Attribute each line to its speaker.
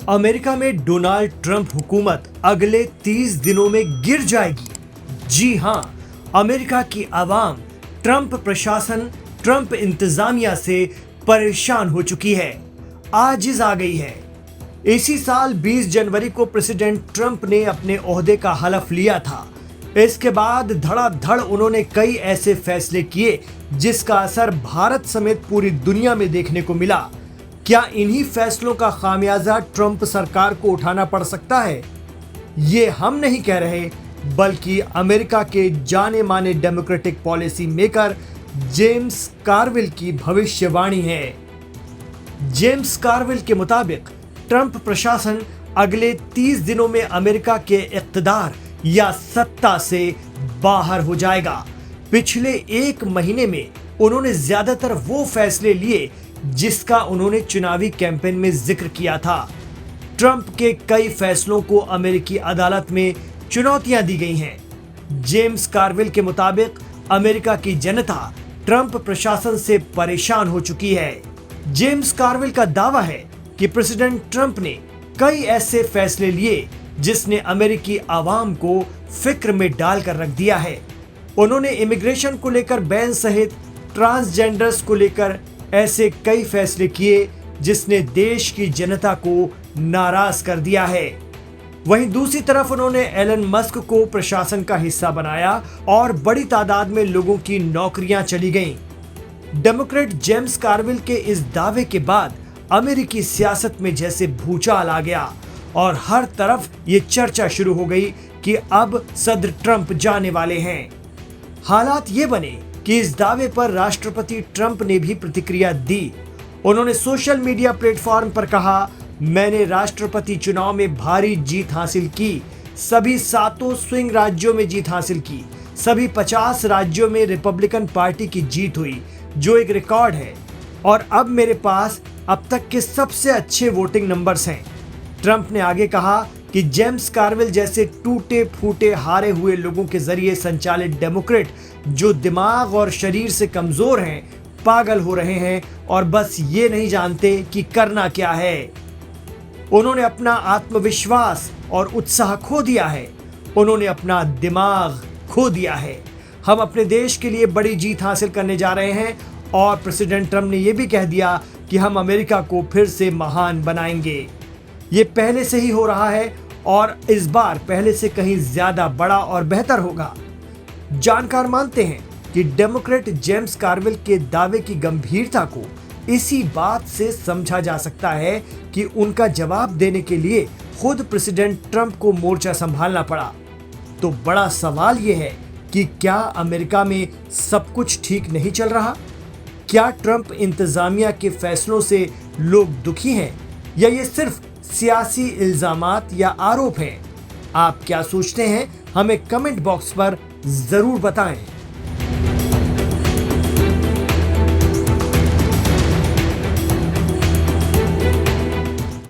Speaker 1: America में Donald Trump हुकूमत अगले 30 दिनों में गिर जाएगी। जी हां, अमेरिका की आवाम ट्रंप प्रशासन, ट्रंप इंतजामिया से परेशान हो चुकी है, आजिज आ गई है। इसी साल 20 जनवरी को प्रेसिडेंट ट्रंप ने अपने ओहदे का हलफ लिया था। इसके बाद धड़ाधड़ उन्होंने कई ऐसे फैसले किए जिसका असर भारत समेत पूरी दुनिया में देखने को मिला। क्या इन्हीं फैसलों का खामियाजा ट्रंप सरकार को उठाना पड़ सकता है? ये हम नहीं कह रहे, बल्कि अमेरिका के जाने माने डेमोक्रेटिक पॉलिसी मेकर जेम्स कार्विल की भविष्यवाणी है। जेम्स कार्विल के मुताबिक ट्रंप प्रशासन अगले 30 दिनों में अमेरिका के इक़्तिदार या सत्ता से बाहर हो जाएगा। पिछले एक महीने में उन्होंने ज्यादातर वो फैसले लिए जिसका उन्होंने चुनावी कैंपेन में जिक्र किया था। ट्रंप के कई फैसलों को अमेरिकी अदालत में चुनौतियां दी गई हैं। जेम्स कार्विल के मुताबिक अमेरिका की जनता ट्रंप प्रशासन से परेशान हो चुकी है। जेम्स कार्विल का दावा है कि प्रेसिडेंट ट्रंप ने कई ऐसे फैसले लिए जिसने अमेरिकी आवाम को फिक्र में डालकर रख दिया है। उन्होंने इमिग्रेशन को लेकर बैन सहित ट्रांसजेंडर्स को लेकर ऐसे कई फैसले किए जिसने देश की जनता को नाराज कर दिया है। वहीं दूसरी तरफ उन्होंने एलन मस्क को प्रशासन का हिस्सा बनाया और बड़ी तादाद में लोगों की नौकरियां चली गईं। डेमोक्रेट जेम्स कार्विल के इस दावे के बाद अमेरिकी सियासत में जैसे भूचाल आ गया और हर तरफ ये चर्चा शुरू हो गई कि अब सदर ट्रंप जाने वाले हैं। हालात ये बने कि इस दावे पर राष्ट्रपति ट्रंप ने भी प्रतिक्रिया दी। उन्होंने सोशल मीडिया प्लेटफॉर्म पर कहा, मैंने राष्ट्रपति चुनाव में भारी जीत हासिल की, सभी 7 स्विंग राज्यों में जीत हासिल की, सभी 50 राज्यों में रिपब्लिकन पार्टी की जीत हुई, जो एक रिकॉर्ड है, और अब मेरे पास अब तक के सबसे अच्छे वोटिंग नंबर्स हैं। ट्रंप ने आगे कहा कि जेम्स कार्विल जैसे टूटे फूटे हारे हुए लोगों के जरिए संचालित डेमोक्रेट जो दिमाग और शरीर से कमजोर हैं, पागल हो रहे हैं और बस ये नहीं जानते कि करना क्या है। उन्होंने अपना आत्मविश्वास और उत्साह खो दिया है, उन्होंने अपना दिमाग खो दिया है। हम अपने देश के लिए बड़ी जीत हासिल करने जा रहे हैं और प्रेसिडेंट ट्रंप ने यह भी कह दिया कि हम अमेरिका को फिर से महान बनाएंगे। ये पहले से ही हो रहा है और इस बार पहले से कहीं ज्यादा बड़ा और बेहतर होगा। जानकार मानते हैं कि डेमोक्रेट जेम्स कार्विल के दावे की गंभीरता को इसी बात से समझा जा सकता है कि उनका जवाब देने के लिए खुद प्रेसिडेंट ट्रंप को मोर्चा संभालना पड़ा। तो बड़ा सवाल यह है कि क्या अमेरिका में सब कुछ ठीक नहीं चल रहा? क्या ट्रंप इंतजामिया के फैसलों से लोग दुखी हैं या ये सिर्फ सियासी इल्जामात या आरोप हैं? आप क्या सोचते हैं? हमें कमेंट बॉक्स पर जरूर बताएं।